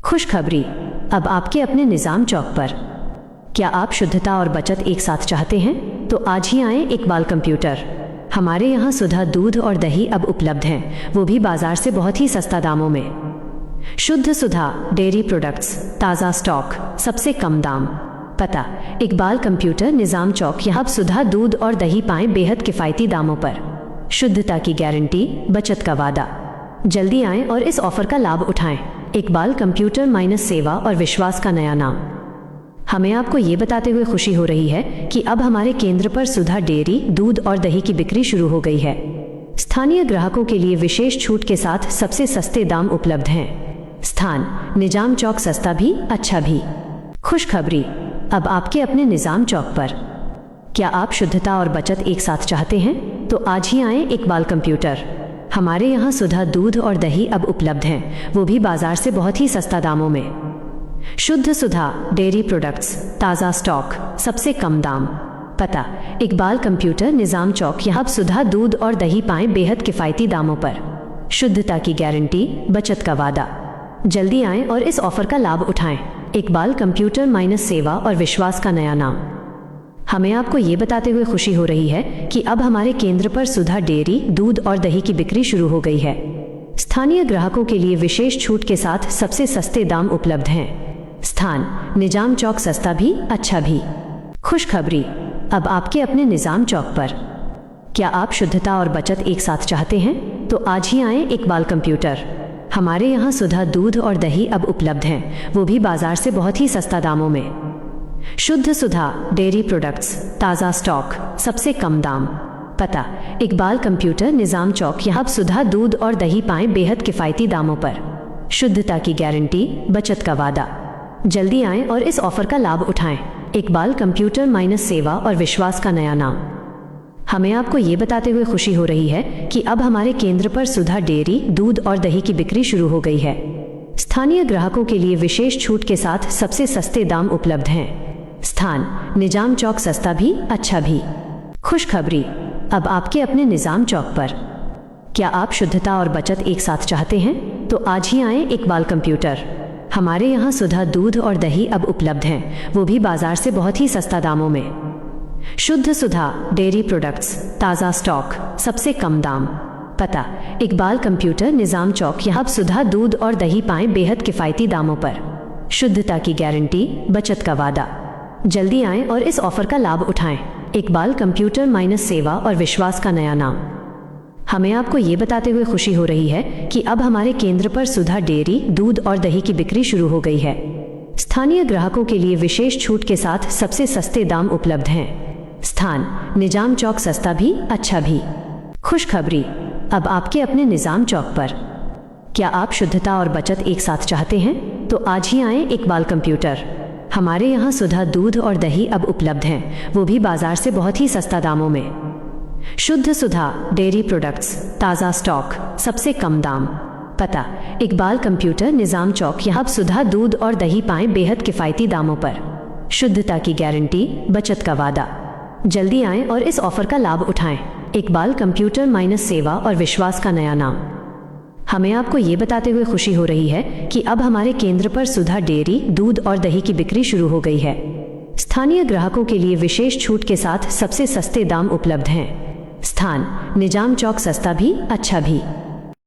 खुशखबरी, अब आपके अपने निज़ाम चौक पर। क्या आप शुद्धता और बचत एक साथ चाहते हैं? तो आज ही आएं इकबाल कंप्यूटर। हमारे यहाँ सुधा दूध और दही अब उपलब्ध हैं, वो भी बाजार से बहुत ही सस्ता दामों में। शुद्ध सुधा डेयरी प्रोडक्ट्स, ताज़ा स्टॉक, सबसे कम दाम। पता इकबाल कंप्यूटर, निज़ाम चौक। यहाँ सुधा दूध और दही पाएं बेहद किफ़ायती दामों पर। शुद्धता की गारंटी, बचत का वादा। जल्दी आएं और इस ऑफर का लाभ उठाएं। इकबाल कंप्यूटर माइनस सेवा और विश्वास का नया नाम। हमें आपको ये बताते हुए खुशी हो रही है कि अब हमारे केंद्र पर सुधा डेयरी दूध और दही की बिक्री शुरू हो गई है। स्थानीय ग्राहकों के लिए विशेष छूट के साथ सबसे सस्ते दाम उपलब्ध हैं। स्थान निजाम चौक, सस्ता भी अच्छा भी। खुशखबरी, अब आपके अपने निजाम चौक पर। क्या आप शुद्धता और बचत एक साथ चाहते हैं? तो आज ही आएं इकबाल कंप्यूटर। हमारे यहाँ सुधा दूध और दही अब उपलब्ध हैं, वो भी बाजार से बहुत ही सस्ता दामों में। शुद्ध सुधा डेयरी प्रोडक्ट्स, ताज़ा स्टॉक, सबसे कम दाम। पता इकबाल कंप्यूटर, निज़ाम चौक। यहाँ सुधा दूध और दही पाएं बेहद किफ़ायती दामों पर। शुद्धता की गारंटी, बचत का वादा। जल्दी आएं और इस ऑफर का लाभ उठाएं। इकबाल कंप्यूटर माइनस सेवा और विश्वास का नया नाम। हमें आपको ये बताते हुए खुशी हो रही है कि अब हमारे केंद्र पर सुधा डेयरी दूध और दही की बिक्री शुरू हो गई है। स्थानीय ग्राहकों के लिए विशेष छूट के साथ सबसे सस्ते दाम उपलब्ध हैं। स्थान निजाम चौक, सस्ता भी अच्छा भी। खुशखबरी, अब आपके अपने निजाम चौक पर। क्या आप शुद्धता और बचत एक साथ चाहते हैं? तो आज ही आएं इकबाल कंप्यूटर। हमारे यहाँ सुधा दूध और दही अब उपलब्ध हैं, वो भी बाजार से बहुत ही सस्ता दामों में। शुद्ध सुधा डेयरी प्रोडक्ट्स, ताज़ा स्टॉक, सबसे कम दाम। पता इकबाल कंप्यूटर, निज़ाम चौक। यहाँ सुधा दूध और दही पाएं बेहद किफ़ायती दामों पर। शुद्धता की गारंटी, बचत का वादा। जल्दी आएं और इस ऑफर का लाभ उठाएं। इकबाल कंप्यूटर माइनस सेवा और विश्वास का नया नाम। हमें आपको ये बताते हुए खुशी हो रही है कि अब हमारे केंद्र पर सुधा डेयरी दूध और दही की बिक्री शुरू हो गई है। स्थानीय ग्राहकों के लिए विशेष छूट के साथ सबसे सस्ते दाम उपलब्ध हैं। स्थान निजाम चौक, सस्ता भी अच्छा भी। खुशखबरी, अब आपके अपने निजाम चौक पर। क्या आप शुद्धता और बचत एक साथ चाहते हैं? तो आज ही आएं इकबाल कंप्यूटर। हमारे यहाँ सुधा दूध और दही अब उपलब्ध हैं, वो भी बाजार से बहुत ही सस्ता दामों में। शुद्ध सुधा डेयरी प्रोडक्ट्स, ताज़ा स्टॉक, सबसे कम दाम। पता इकबाल कंप्यूटर, निजाम चौक। यहाँ सुधा दूध और दही पाएं बेहद किफ़ायती दामों पर। शुद्धता की गारंटी, बचत का वादा। जल्दी आएं और इस ऑफर का लाभ उठाएं। इकबाल कंप्यूटर माइनस सेवा और विश्वास का नया नाम। हमें आपको ये बताते हुए खुशी हो रही है कि अब हमारे केंद्र पर सुधा डेयरी दूध और दही की बिक्री शुरू हो गई है। स्थानीय ग्राहकों के लिए विशेष छूट के साथ सबसे सस्ते दाम उपलब्ध हैं। स्थान निजाम चौक, सस्ता भी अच्छा भी। खुशखबरी, अब आपके अपने निजाम चौक पर। क्या आप शुद्धता और बचत एक साथ चाहते हैं? तो आज ही आएं इकबाल कंप्यूटर। हमारे यहाँ सुधा दूध और दही अब उपलब्ध हैं, वो भी बाजार से बहुत ही सस्ता दामों में। शुद्ध सुधा डेयरी प्रोडक्ट्स, ताज़ा स्टॉक, सबसे कम दाम। पता इकबाल कंप्यूटर, निज़ाम चौक। यहाँ सुधा दूध और दही पाएं बेहद किफ़ायती दामों पर। शुद्धता की गारंटी, बचत का वादा। जल्दी आएं और इस ऑफर का लाभ उठाएं। इकबाल कंप्यूटर माइनस सेवा और विश्वास का नया नाम। हमें आपको ये बताते हुए खुशी हो रही है कि अब हमारे केंद्र पर सुधा डेयरी दूध और दही की बिक्री शुरू हो गई है। स्थानीय ग्राहकों के लिए विशेष छूट के साथ सबसे सस्ते दाम उपलब्ध हैं। स्थान निजाम चौक, सस्ता भी अच्छा भी।